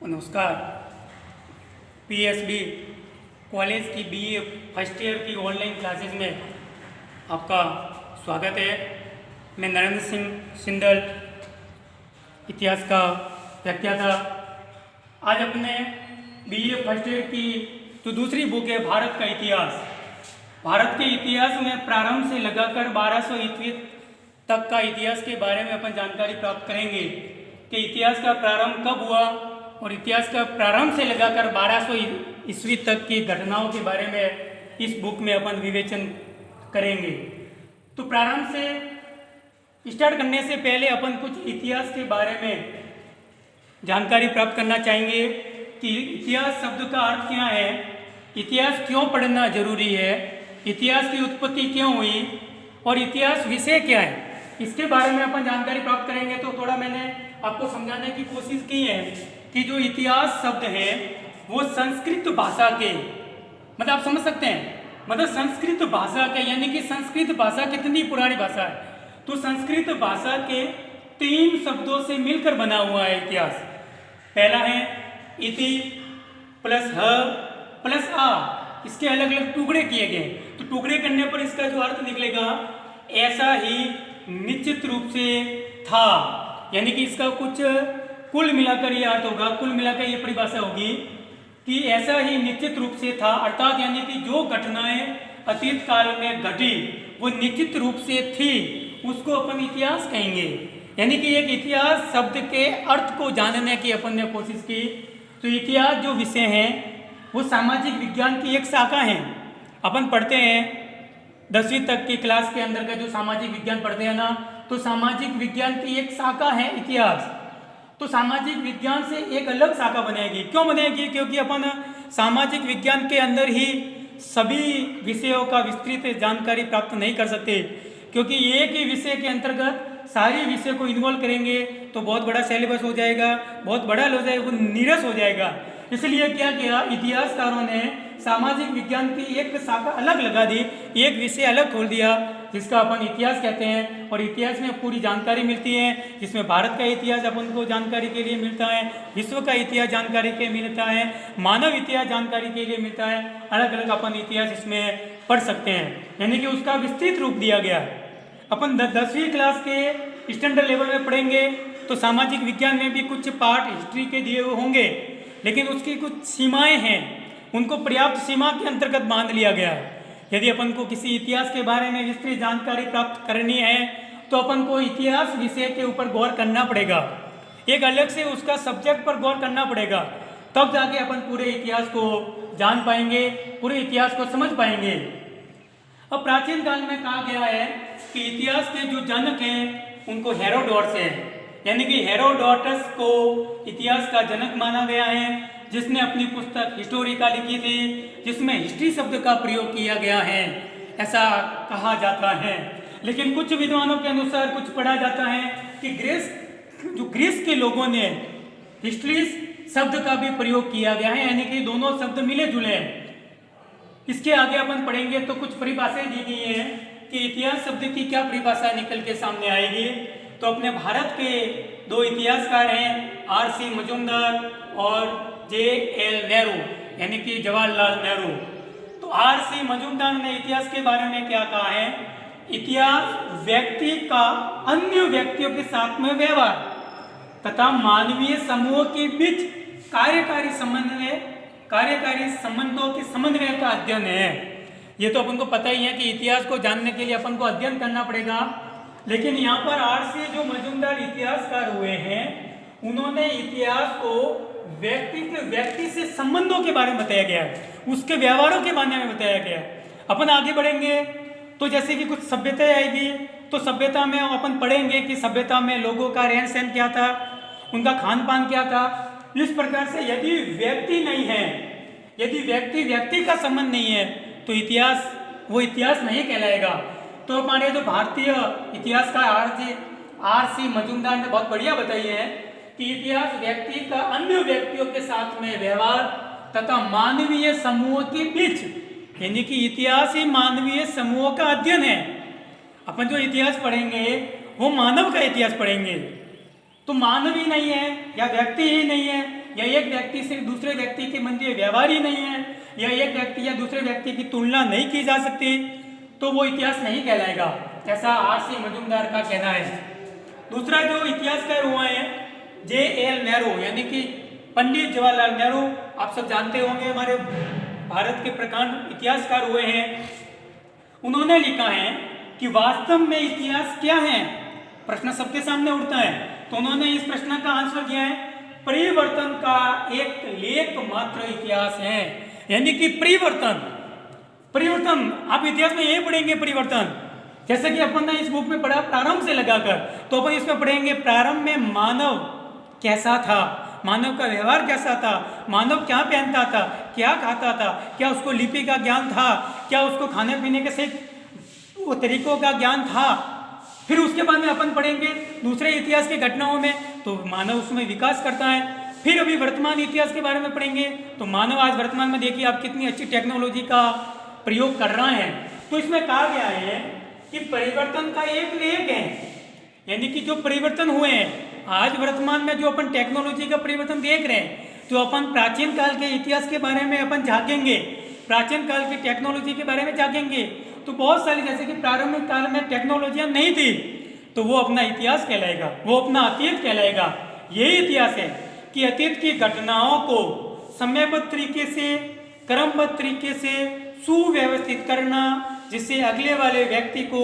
नमस्कार। PSB college की BA first year की ऑनलाइन क्लासेस में आपका स्वागत है। मैं नरेंद्र सिंह सिंदल, इतिहास का व्याख्याता। आज अपने बीए फर्स्ट ईयर की जो दूसरी बुक है भारत का इतिहास, भारत के इतिहास में प्रारंभ से लगाकर 1200 ईस्वी तक का इतिहास के बारे में अपन जानकारी प्राप्त करेंगे कि इतिहास का प्रारंभ कब हुआ और इतिहास का प्रारंभ से लगाकर 1200 ईस्वी तक की घटनाओं के बारे में इस बुक में अपन विवेचन करेंगे। तो प्रारंभ से स्टार्ट करने से पहले अपन कुछ इतिहास के बारे में जानकारी प्राप्त करना चाहेंगे कि इतिहास शब्द का अर्थ क्या है, इतिहास क्यों पढ़ना जरूरी है, इतिहास की उत्पत्ति क्यों हुई और इतिहास विषय क्या है, इसके बारे में अपन जानकारी प्राप्त करेंगे। तो थोड़ा मैंने आपको समझाने की कोशिश की है कि जो इतिहास शब्द है वो संस्कृत भाषा के, मतलब आप समझ सकते हैं, मतलब संस्कृत भाषा के, यानी कि संस्कृत भाषा कितनी पुरानी भाषा है, तो संस्कृत भाषा के 3 शब्दों से मिलकर बना हुआ है इतिहास। पहला है इति प्लस ह प्लस आ, इसके अलग अलग टुकड़े किए गए। तो टुकड़े करने पर इसका जो अर्थ निकलेगा ऐसा ही निश्चित रूप से था, यानी कि इसका कुछ कुल मिलाकर ये अर्थ होगा, कुल मिलाकर ये परिभाषा होगी कि ऐसा ही निश्चित रूप से था, अर्थात यानी कि जो घटनाएं अतीत काल में घटी वो निश्चित रूप से थी, उसको अपन इतिहास कहेंगे। यानी कि एक इतिहास शब्द के अर्थ को जानने की अपन ने कोशिश की। तो इतिहास जो विषय है वो सामाजिक विज्ञान की एक शाखा है। अपन पढ़ते हैं 10वीं तक की क्लास के अंदर का जो सामाजिक विज्ञान पढ़ते हैं ना, तो सामाजिक विज्ञान की एक शाखा है इतिहास। तो सामाजिक विज्ञान से एक अलग शाखा बनेगी। क्यों बनेगी? क्योंकि अपन सामाजिक विज्ञान के अंदर ही सभी विषयों का विस्तृत जानकारी प्राप्त नहीं कर सकते, क्योंकि एक ही विषय के अंतर्गत सारी विषय को इन्वॉल्व करेंगे तो बहुत बड़ा सिलेबस हो जाएगा, बहुत बड़ा हो जाएगा, वो नीरस हो जाएगा। इसलिए क्या किया, इतिहासकारों ने सामाजिक विज्ञान की एक शाखा अलग लगा दी, एक विषय अलग खोल दिया जिसका अपन इतिहास कहते हैं। और इतिहास में पूरी जानकारी मिलती है, जिसमें भारत का इतिहास अपन को जानकारी के लिए मिलता है, विश्व का इतिहास जानकारी के मिलता है, मानव इतिहास जानकारी के लिए मिलता है। अलग अलग अपन इतिहास इसमें पढ़ सकते हैं, यानी कि उसका विस्तृत रूप दिया गया। अपन 10वीं क्लास के स्टैंडर्ड लेवल में पढ़ेंगे तो सामाजिक विज्ञान में भी कुछ पार्ट हिस्ट्री के दिए हुए होंगे, लेकिन उसकी कुछ सीमाएं हैं, उनको पर्याप्त सीमा के अंतर्गत बांध लिया गया है। यदि अपन को किसी इतिहास के बारे में विस्तृत जानकारी प्राप्त करनी है तो अपन को इतिहास विषय के ऊपर गौर करना पड़ेगा, एक अलग से उसका सब्जेक्ट पर गौर करना पड़ेगा, तब जाके अपन पूरे इतिहास को जान पाएंगे, पूरे इतिहास को समझ पाएंगे। अब प्राचीन काल में कहा गया है कि इतिहास के जो जनक हैं उनको हेरोडोटस है, यानी कि हेरोडोटस को इतिहास का जनक माना गया है, जिसने अपनी पुस्तक हिस्टोरिका लिखी थी, जिसमें हिस्ट्री शब्द का प्रयोग किया गया है, ऐसा कहा जाता है। लेकिन कुछ विद्वानों के अनुसार कुछ पढ़ा जाता है कि ग्रीस के लोगों ने हिस्ट्री शब्द का भी प्रयोग किया गया है, यानी कि दोनों शब्द मिले जुले हैं। इसके आगे अपन पढ़ेंगे तो कुछ परिभाषाएं दी गई हैं कि इतिहास शब्द की क्या परिभाषा निकल के सामने आएगी। तो अपने भारत के 2 इतिहासकार हैं, आर.सी. मजूमदार और J.L. नेहरू, यानी कि जवाहरलाल नेहरू। तो आर.सी. मजूमदार ने इतिहास के बारे में क्या कहा है, इतिहास व्यक्ति का अन्य व्यक्तियों के साथ में व्यवहार तथा मानवीय समूह के बीच कार्यकारी संबंधों के समन्वय का अध्ययन है। ये तो अपन को पता ही है कि इतिहास को जानने के लिए अपन को अध्ययन करना पड़ेगा, लेकिन यहाँ पर आर.सी. जो मजूमदार इतिहासकार हुए हैं, उन्होंने इतिहास को व्यक्ति से संबंधों के बारे में बताया गया है, उसके व्यवहारों के बारे में बताया गया है। अपन आगे बढ़ेंगे तो जैसे कि कुछ सभ्यता आएगी, तो सभ्यता में अपन पढ़ेंगे कि सभ्यता में लोगों का रहन सहन क्या था, उनका खान पान क्या था। इस प्रकार से यदि व्यक्ति नहीं है, यदि व्यक्ति का संबंध नहीं है तो इतिहास वो इतिहास नहीं कहलाएगा। तो हमारे जो भारतीय इतिहासकार आर.सी. मजूमदार ने बहुत बढ़िया बताई है कि इतिहास व्यक्ति का अन्य व्यक्तियों के साथ में व्यवहार तथा मानवीय समूह के बीच, यानी कि इतिहास ही मानवीय समूह का अध्ययन है। अपन जो इतिहास पढ़ेंगे वो मानव का इतिहास पढ़ेंगे। तो मानव ही नहीं है या व्यक्ति ही नहीं है या एक व्यक्ति से दूसरे व्यक्ति के मध्य व्यवहार ही नहीं है, या एक व्यक्ति या दूसरे व्यक्ति की तुलना नहीं की जा सकती, तो वो इतिहास नहीं कहलाएगा, ऐसा आर.सी. मजूमदार का कहना है। दूसरा जो इतिहासकार हुआ है J.L. नेहरू, यानी कि पंडित जवाहरलाल नेहरू, आप सब जानते होंगे, हमारे भारत के प्रकांड इतिहासकार हुए हैं। उन्होंने लिखा है कि वास्तव में इतिहास क्या है, प्रश्न सबके सामने उठता है, तो उन्होंने इस प्रश्न का आंसर दिया है, परिवर्तन का एक लेख मात्र इतिहास है। यानी कि परिवर्तन आप इतिहास में ये पढ़ेंगे परिवर्तन, जैसे कि अपन ने इस बुक में पढ़ा प्रारंभ से लगाकर, तो अपन इसमें पढ़ेंगे प्रारंभ में मानव कैसा था, मानव का व्यवहार कैसा था, मानव क्या पहनता था, क्या खाता था, क्या उसको लिपि का ज्ञान था, क्या उसको खाने पीने के सही वो तरीकों का ज्ञान था। फिर उसके बाद में अपन पढ़ेंगे दूसरे इतिहास की घटनाओं में, तो मानव उसमें विकास करता है। फिर अभी वर्तमान इतिहास के बारे में पढ़ेंगे, तो मानव आज वर्तमान में देखिए आप कितनी अच्छी टेक्नोलॉजी का प्रयोग कर रहा है। तो इसमें कहा गया है कि परिवर्तन का एक लेख है, यानी कि जो परिवर्तन हुए हैं आज वर्तमान में, जो अपन टेक्नोलॉजी का परिवर्तन देख रहे हैं, तो अपन प्राचीन काल के इतिहास के बारे में अपन झांकेंगे, प्राचीन काल की टेक्नोलॉजी के बारे में झांकेंगे, तो बहुत सारी, जैसे कि प्रारंभिक काल में टेक्नोलॉजियां नहीं थी, तो वो अपना इतिहास कहलाएगा, वो अपना अतीत कहलाएगा। यही इतिहास है कि अतीत की घटनाओं को समयबद्ध तरीके से, क्रमबद्ध तरीके से सुव्यवस्थित करना, जिससे अगले वाले व्यक्ति को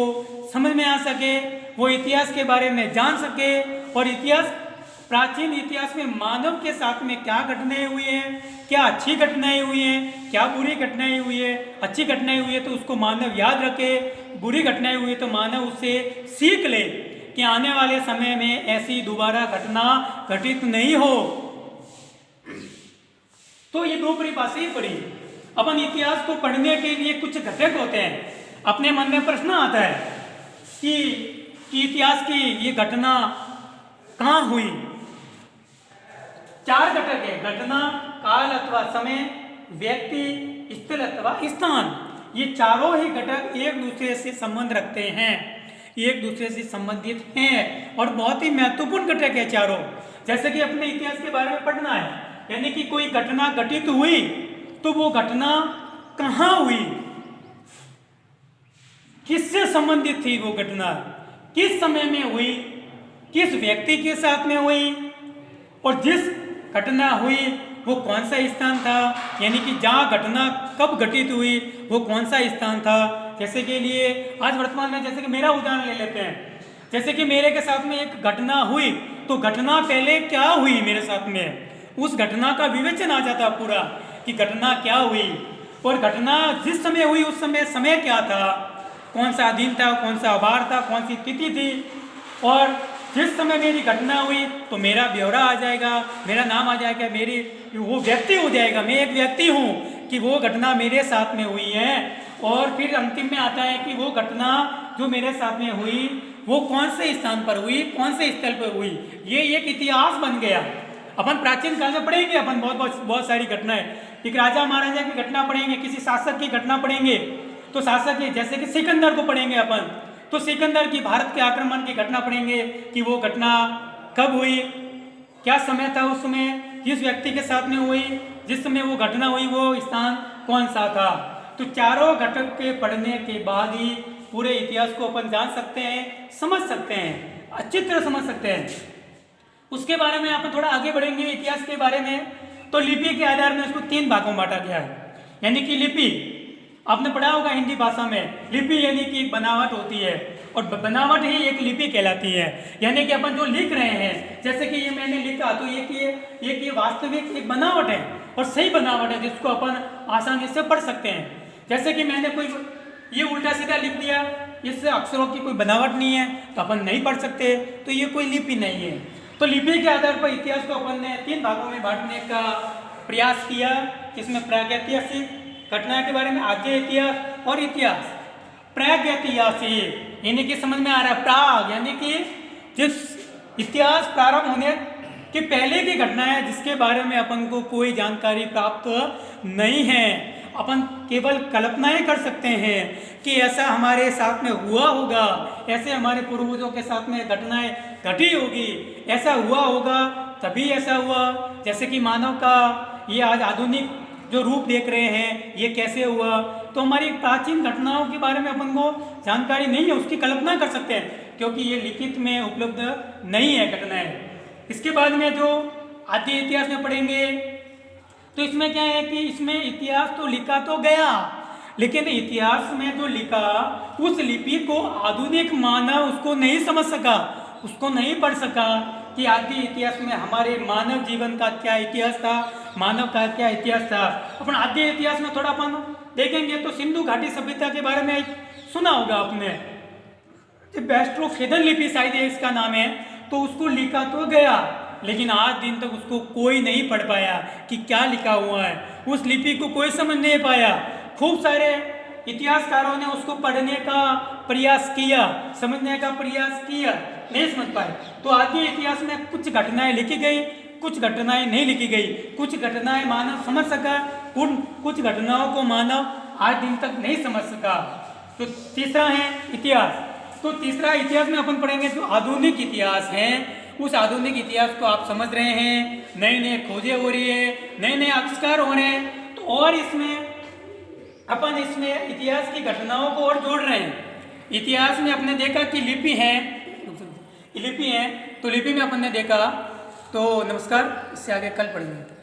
समझ में आ सके, वो इतिहास के बारे में जान सके, और इतिहास, प्राचीन इतिहास में मानव के साथ में क्या घटनाएं हुई हैं, क्या अच्छी घटनाएं हुई हैं, क्या बुरी घटनाएं हुई है। अच्छी घटनाएं हुई है तो उसको मानव याद रखे, बुरी घटनाएं हुई है तो मानव उससे सीख ले कि आने वाले समय में ऐसी दोबारा घटना घटित नहीं हो। तो ये दो परिभाषा ही पढ़ी। अपन इतिहास को पढ़ने के लिए कुछ घटक होते हैं। अपने मन में प्रश्न आता है कि इतिहास की ये घटना कहाँ हुई। चार घटक है, घटना, काल अथवा समय, व्यक्ति, स्थल अथवा स्थान। ये चारों ही घटक एक दूसरे से संबंध रखते हैं, एक दूसरे से संबंधित हैं और बहुत ही महत्वपूर्ण घटक है चारों। जैसे कि अपने इतिहास के बारे में पढ़ना है, यानी कि कोई घटना घटित हुई तो वो घटना कहाँ हुई, किससे संबंधित थी वो घटना, किस समय में हुई, किस व्यक्ति के साथ में हुई, और जिस घटना हुई वो कौन सा स्थान था, यानी कि जहाँ घटना कब घटित हुई वो कौन सा स्थान था। जैसे के लिए आज वर्तमान में, जैसे कि मेरा उदाहरण ले लेते हैं, जैसे कि मेरे के साथ में एक घटना हुई, तो घटना पहले क्या हुई मेरे साथ में, उस घटना का विवेचन आ जाता पूरा कि घटना क्या हुई, और घटना जिस समय हुई उस समय क्या था, कौन सा दिन था, कौन सा वार था, कौन सी तिथि थी, और जिस समय मेरी घटना हुई तो मेरा ब्यौरा आ जाएगा, मेरा नाम आ जाएगा, मेरी वो व्यक्ति हो जाएगा, मैं एक व्यक्ति हूँ कि वो घटना मेरे साथ में हुई है। और फिर अंतिम में आता है कि वो घटना जो मेरे साथ में हुई वो कौन से स्थान पर हुई, कौन से स्थल पर हुई, ये एक इतिहास बन गया। अपन प्राचीन काल में पढ़ेंगे, अपन बहुत सारी घटनाएं, एक राजा महाराजा की घटना पढ़ेंगे, किसी शासक की घटना पढ़ेंगे, तो शासक की जैसे कि सिकंदर को पढ़ेंगे अपन, तो सिकंदर की भारत के आक्रमण की घटना पढ़ेंगे कि वो घटना कब हुई, क्या समय था, उस समय किस व्यक्ति के साथ में हुई, जिस समय वो घटना हुई वो स्थान कौन सा था। तो चारों घटक के पढ़ने के बाद ही पूरे इतिहास को अपन जान सकते हैं, समझ सकते हैं, अच्छी तरह समझ सकते हैं। उसके बारे में आप थोड़ा आगे बढ़ेंगे इतिहास के बारे में, तो लिपि के आधार में उसको 3 भागों में बांटा गया है। यानी कि लिपि आपने पढ़ा होगा हिंदी भाषा में, लिपि यानी कि एक बनावट होती है और बनावट ही एक लिपि कहलाती है। यानी कि अपन जो लिख रहे हैं, जैसे कि ये मैंने लिखा तो ये वास्तविक एक बनावट है और सही बनावट है जिसको अपन आसानी से पढ़ सकते हैं। जैसे कि मैंने कोई ये उल्टा सीधा लिख दिया, इससे अक्षरों की कोई बनावट नहीं है तो अपन नहीं पढ़ सकते, तो ये कोई लिपि नहीं है। तो लिपि के आधार पर इतिहास को अपन ने 3 भागों में बांटने का प्रयास किया, जिसमें प्रागैतिहासिक घटना के बारे में, आद्य इतिहास और इतिहास। प्रागैतिहासिक यानी कि समझ में आ रहा है, प्राग यानी कि जिस इतिहास प्रारंभ होने के पहले की घटना है जिसके बारे में अपन को कोई जानकारी प्राप्त नहीं है, अपन केवल कल्पनाएं कर सकते हैं कि ऐसा हमारे साथ में हुआ होगा, ऐसे हमारे पूर्वजों के साथ में घटनाएं घटी होगी, ऐसा हुआ होगा तभी ऐसा हुआ, जैसे कि मानव का ये आज आधुनिक जो रूप देख रहे हैं ये कैसे हुआ। तो हमारी प्राचीन घटनाओं के बारे में अपन को जानकारी नहीं है, उसकी कल्पना कर सकते हैं क्योंकि ये लिखित में उपलब्ध नहीं है घटनाएं। इसके बाद में जो आदि इतिहास में पढ़ेंगे तो इसमें क्या है कि इसमें इतिहास तो लिखा तो गया, लेकिन इतिहास में जो लिखा उस लिपि को आधुनिक मानव उसको नहीं समझ सका, उसको नहीं पढ़ सका कि आदि इतिहास में हमारे मानव जीवन का क्या इतिहास था, मानव का क्या इतिहास था। अपन आदि इतिहास में थोड़ा अपन देखेंगे तो सिंधु घाटी सभ्यता के बारे में सुना होगा आपने, बेस्ट्रोफेदन लिपि शायद इसका नाम है। तो उसको लिखा तो गया, लेकिन आज दिन तक उसको कोई नहीं पढ़ पाया कि क्या लिखा हुआ है, उस लिपि को कोई समझ नहीं पाया। खूब सारे इतिहासकारों ने उसको पढ़ने का प्रयास किया, समझने का प्रयास किया, नहीं समझ पाए। तो आदि इतिहास में कुछ घटनाएं लिखी गई, कुछ घटनाएं नहीं लिखी गई, कुछ घटनाएं मानव समझ सका, कुछ घटनाओं को मानव आज दिन तक नहीं समझ सका। तो तीसरा है इतिहास। तो तीसरा इतिहास में अपन पढ़ेंगे जो आधुनिक इतिहास है, उस आधुनिक इतिहास को आप समझ रहे हैं, नई नई खोजें हो रही है, नए नए आविष्कार हो रहे हैं। तो और इसमें अपन इसमें इतिहास की घटनाओं को और जोड़ रहे हैं। इतिहास में आपने देखा कि लिपि है, तो लिपि में अपन ने देखा। तो नमस्कार, इससे आगे कल पढ़ेंगे।